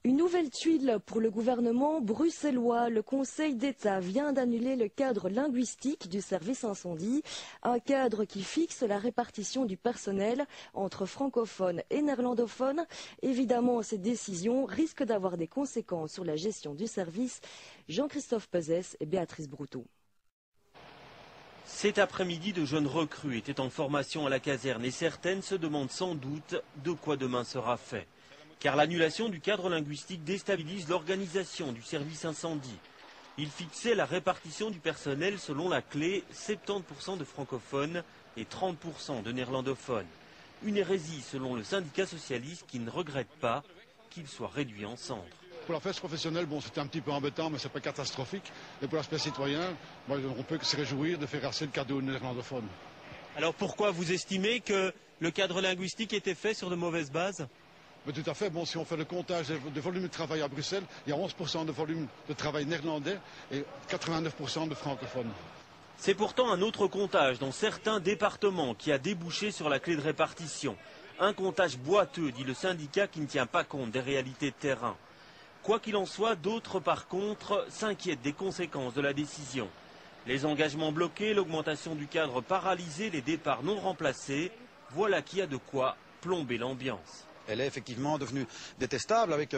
Une nouvelle tuile pour le gouvernement bruxellois. Le Conseil d'État vient d'annuler le cadre linguistique du service incendie, un cadre qui fixe la répartition du personnel entre francophones et néerlandophones. Évidemment, ces décisions risquent d'avoir des conséquences sur la gestion du service. Jean-Christophe Pezès et Béatrice Broutot. Cet après-midi, de jeunes recrues étaient en formation à la caserne et certaines se demandent sans doute de quoi demain sera fait. Car l'annulation du cadre linguistique déstabilise l'organisation du service incendie. Il fixait la répartition du personnel selon la clé 70% de francophones et 30% de néerlandophones. Une hérésie selon le syndicat socialiste qui ne regrette pas qu'il soit réduit en cendres. Pour la fête professionnelle, bon, c'était un petit peu embêtant, mais ce n'est pas catastrophique. Et pour l'aspect citoyen, bon, on peut que se réjouir de faire assez de cadeaux néerlandophones. Alors pourquoi vous estimez que le cadre linguistique était fait sur de mauvaises bases ? Mais tout à fait, bon, si on fait le comptage de volume de travail à Bruxelles, il y a 11% de volume de travail néerlandais et 89% de francophones. C'est pourtant un autre comptage dans certains départements qui a débouché sur la clé de répartition. Un comptage boiteux, dit le syndicat, qui ne tient pas compte des réalités de terrain. Quoi qu'il en soit, d'autres par contre s'inquiètent des conséquences de la décision. Les engagements bloqués, l'augmentation du cadre paralysé, les départs non remplacés, voilà qui a de quoi plomber l'ambiance. Elle est effectivement devenue détestable avec,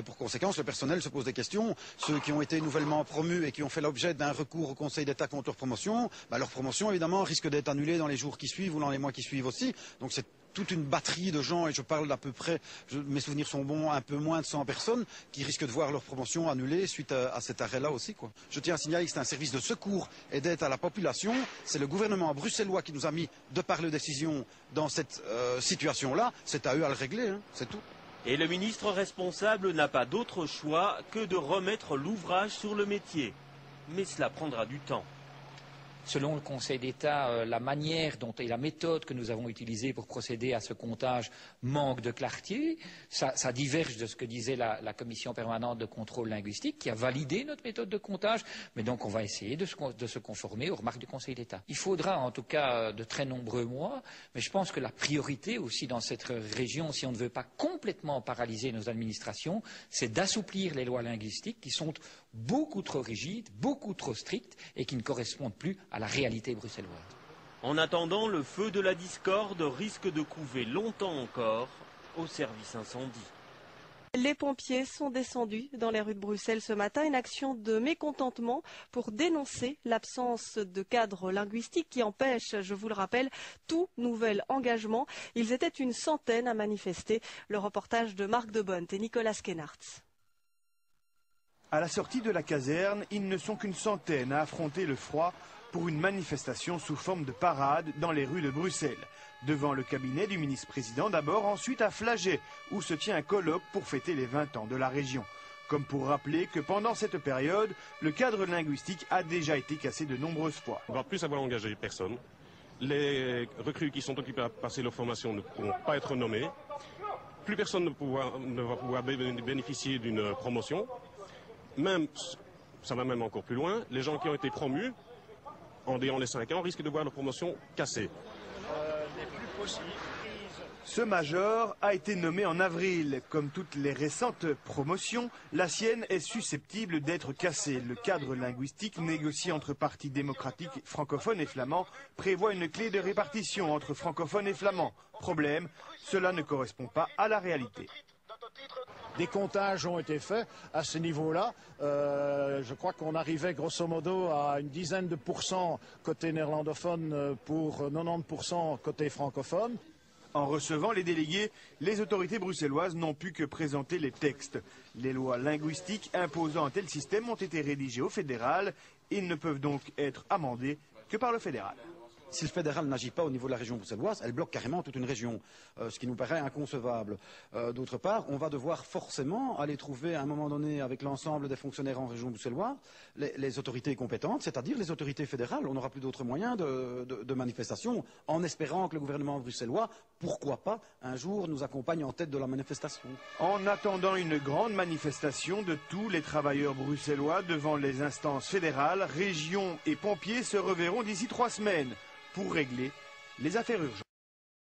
pour conséquence, le personnel se pose des questions. Ceux qui ont été nouvellement promus et qui ont fait l'objet d'un recours au Conseil d'État contre leur promotion, leur promotion, évidemment, risque d'être annulée dans les jours qui suivent ou dans les mois qui suivent aussi. Donc c'est toute une batterie de gens, et je parle d'à peu près, mes souvenirs sont bons, un peu moins de 100 personnes, qui risquent de voir leur promotion annulée suite à cet arrêt-là aussi, quoi. Je tiens à signaler que c'est un service de secours et d'aide à la population. C'est le gouvernement bruxellois qui nous a mis, de par les décisions, dans cette situation-là. C'est à eux à le régler, hein, c'est tout. Et le ministre responsable n'a pas d'autre choix que de remettre l'ouvrage sur le métier. Mais cela prendra du temps. Selon le Conseil d'État, la manière dont et la méthode que nous avons utilisée pour procéder à ce comptage manque de clarté. Ça diverge de ce que disait la Commission permanente de contrôle linguistique qui a validé notre méthode de comptage. Mais donc on va essayer de se conformer aux remarques du Conseil d'État. Il faudra en tout cas de très nombreux mois, mais je pense que la priorité aussi dans cette région, si on ne veut pas complètement paralyser nos administrations, c'est d'assouplir les lois linguistiques qui sont beaucoup trop rigides, beaucoup trop strictes et qui ne correspondent plus à la réalité bruxelloise. En attendant, le feu de la discorde risque de couver longtemps encore au service incendie. Les pompiers sont descendus dans les rues de Bruxelles ce matin, une action de mécontentement pour dénoncer l'absence de cadre linguistique qui empêche, je vous le rappelle, tout nouvel engagement. Ils étaient une centaine à manifester. Le reportage de Marc Debont et Nicolas Skenartz. À la sortie de la caserne, ils ne sont qu'une centaine à affronter le froid pour une manifestation sous forme de parade dans les rues de Bruxelles. Devant le cabinet du ministre-président d'abord, ensuite à Flagey, où se tient un colloque pour fêter les 20 ans de la région. Comme pour rappeler que pendant cette période, le cadre linguistique a déjà été cassé de nombreuses fois. On ne va plus savoir engager personne. Les recrues qui sont occupées à passer leur formation ne pourront pas être nommées. Plus personne ne va pouvoir bénéficier d'une promotion. Même, ça va même encore plus loin, les gens qui ont été promus en déant les 5 ans risquent de voir leur promotion cassée. Ce major a été nommé en avril. Comme toutes les récentes promotions, la sienne est susceptible d'être cassée. Le cadre linguistique négocié entre partis démocratiques francophones et flamands prévoit une clé de répartition entre francophones et flamands. Problème, cela ne correspond pas à la réalité. Des comptages ont été faits à ce niveau-là. Je crois qu'on arrivait grosso modo à une dizaine de pourcents côté néerlandophone pour 90% côté francophone. En recevant les délégués, les autorités bruxelloises n'ont pu que présenter les textes. Les lois linguistiques imposant un tel système ont été rédigées au fédéral et ne peuvent donc être amendées que par le fédéral. Si le fédéral n'agit pas au niveau de la région bruxelloise, elle bloque carrément toute une région, ce qui nous paraît inconcevable. D'autre part, on va devoir forcément aller trouver à un moment donné avec l'ensemble des fonctionnaires en région bruxelloise les autorités compétentes, c'est-à-dire les autorités fédérales. On n'aura plus d'autres moyens de manifestation, en espérant que le gouvernement bruxellois, pourquoi pas, un jour nous accompagne en tête de la manifestation. En attendant une grande manifestation de tous les travailleurs bruxellois devant les instances fédérales, régions et pompiers se reverront d'ici 3 semaines pour régler les affaires urgentes.